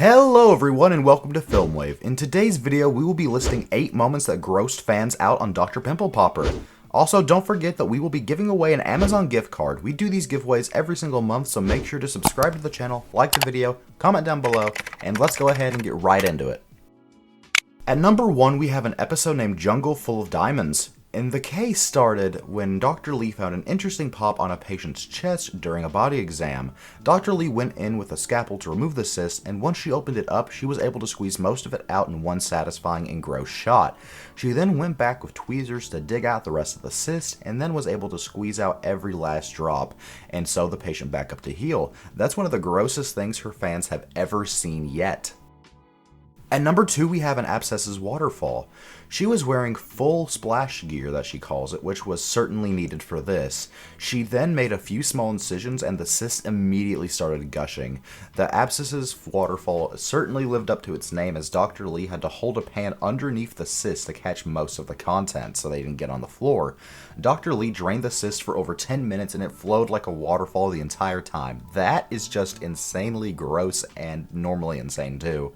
Hello everyone and welcome to FilmWave. In today's video, we will be listing 8 moments that grossed fans out on Dr. Pimple Popper. Also, don't forget that we will be giving away an Amazon gift card. We do these giveaways every single month, so make sure to subscribe to the channel, like the video, comment down below, and let's go ahead and get right into it. At number 1, we have an episode named Jungle Full of Diamonds. And the case started when Dr. Lee found an interesting pop on a patient's chest during a body exam. Dr. Lee went in with a scalpel to remove the cyst, and once she opened it up, she was able to squeeze most of it out in one satisfying and gross shot. She then went back with tweezers to dig out the rest of the cyst, and then was able to squeeze out every last drop, and sew the patient back up to heal. That's one of the grossest things her fans have ever seen yet. At number 2, we have an abscesses waterfall. She was wearing full splash gear, that she calls it, which was certainly needed for this. She then made a few small incisions and the cyst immediately started gushing. The abscesses waterfall certainly lived up to its name, as Dr. Lee had to hold a pan underneath the cyst to catch most of the content so they didn't get on the floor. Dr. Lee drained the cyst for over 10 minutes and it flowed like a waterfall the entire time. That is just insanely gross and normally insane too.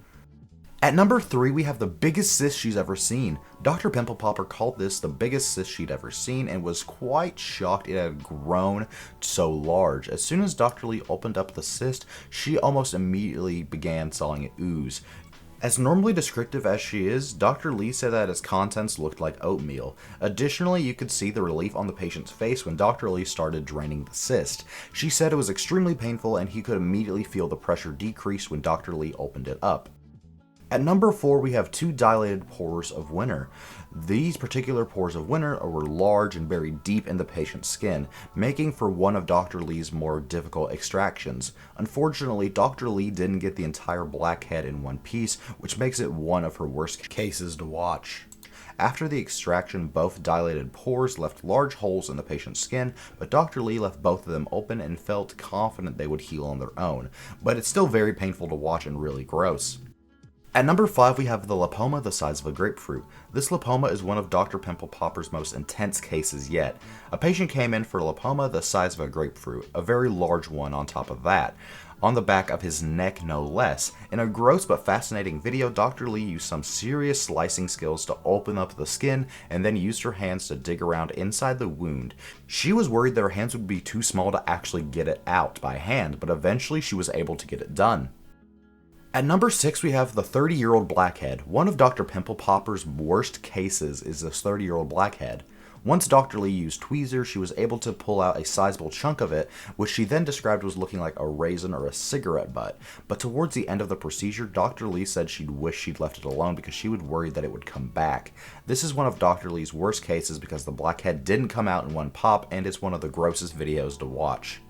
At number 3, we have the biggest cyst she's ever seen. Dr. Pimple Popper called this the biggest cyst she'd ever seen and was quite shocked it had grown so large. As soon as Dr. Lee opened up the cyst, she almost immediately began sawing it ooze. As normally descriptive as she is, Dr. Lee said that its contents looked like oatmeal. Additionally, you could see the relief on the patient's face when Dr. Lee started draining the cyst. She said it was extremely painful and he could immediately feel the pressure decrease when Dr. Lee opened it up. At number 4, we have 2 dilated pores of winter. These particular pores of winter were large and buried deep in the patient's skin, making for one of Dr. Lee's more difficult extractions. Unfortunately, Dr. Lee didn't get the entire blackhead in one piece, which makes it one of her worst cases to watch. After the extraction, both dilated pores left large holes in the patient's skin, but Dr. Lee left both of them open and felt confident they would heal on their own. But it's still very painful to watch and really gross. At number 5, we have the lipoma the size of a grapefruit. This lipoma is one of Dr. Pimple Popper's most intense cases yet. A patient came in for lipoma the size of a grapefruit, a very large one on top of that, on the back of his neck no less. In a gross but fascinating video, Dr. Lee used some serious slicing skills to open up the skin and then used her hands to dig around inside the wound. She was worried that her hands would be too small to actually get it out by hand, but eventually she was able to get it done. At number 6, we have the 30-year-old blackhead. One of Dr. Pimple Popper's worst cases is this 30-year-old blackhead. Once Dr. Lee used tweezers, she was able to pull out a sizable chunk of it, which she then described was looking like a raisin or a cigarette butt. But towards the end of the procedure, Dr. Lee said she'd wish she'd left it alone because she was worried that it would come back. This is one of Dr. Lee's worst cases because the blackhead didn't come out in one pop, and it's one of the grossest videos to watch.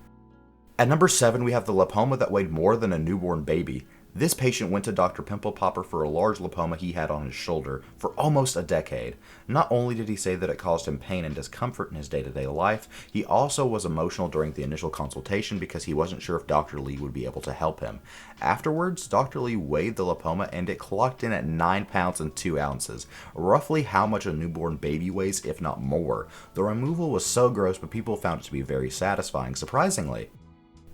At number 7, we have the lipoma that weighed more than a newborn baby. This patient went to Dr. Pimple Popper for a large lipoma he had on his shoulder for almost a decade. Not only did he say that it caused him pain and discomfort in his day-to-day life, he also was emotional during the initial consultation because he wasn't sure if Dr. Lee would be able to help him. Afterwards, Dr. Lee weighed the lipoma and it clocked in at 9 pounds and 2 ounces, roughly how much a newborn baby weighs, if not more. The removal was so gross, but people found it to be very satisfying, surprisingly.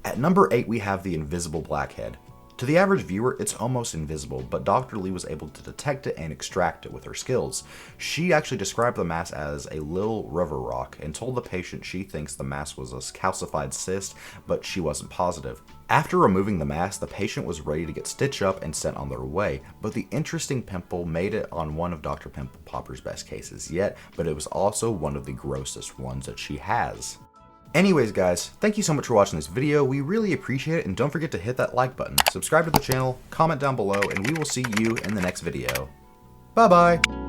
At number 8, we have the invisible blackhead. To the average viewer, it's almost invisible, but Dr. Lee was able to detect it and extract it with her skills. She actually described the mass as a little river rock and told the patient she thinks the mass was a calcified cyst, but she wasn't positive. After removing the mass, the patient was ready to get stitched up and sent on their way, but the interesting pimple made it on one of Dr. Pimple Popper's best cases yet, but it was also one of the grossest ones that she has. Anyways guys, thank you so much for watching this video, we really appreciate it, and don't forget to hit that like button, subscribe to the channel, comment down below, and we will see you in the next video. Bye bye!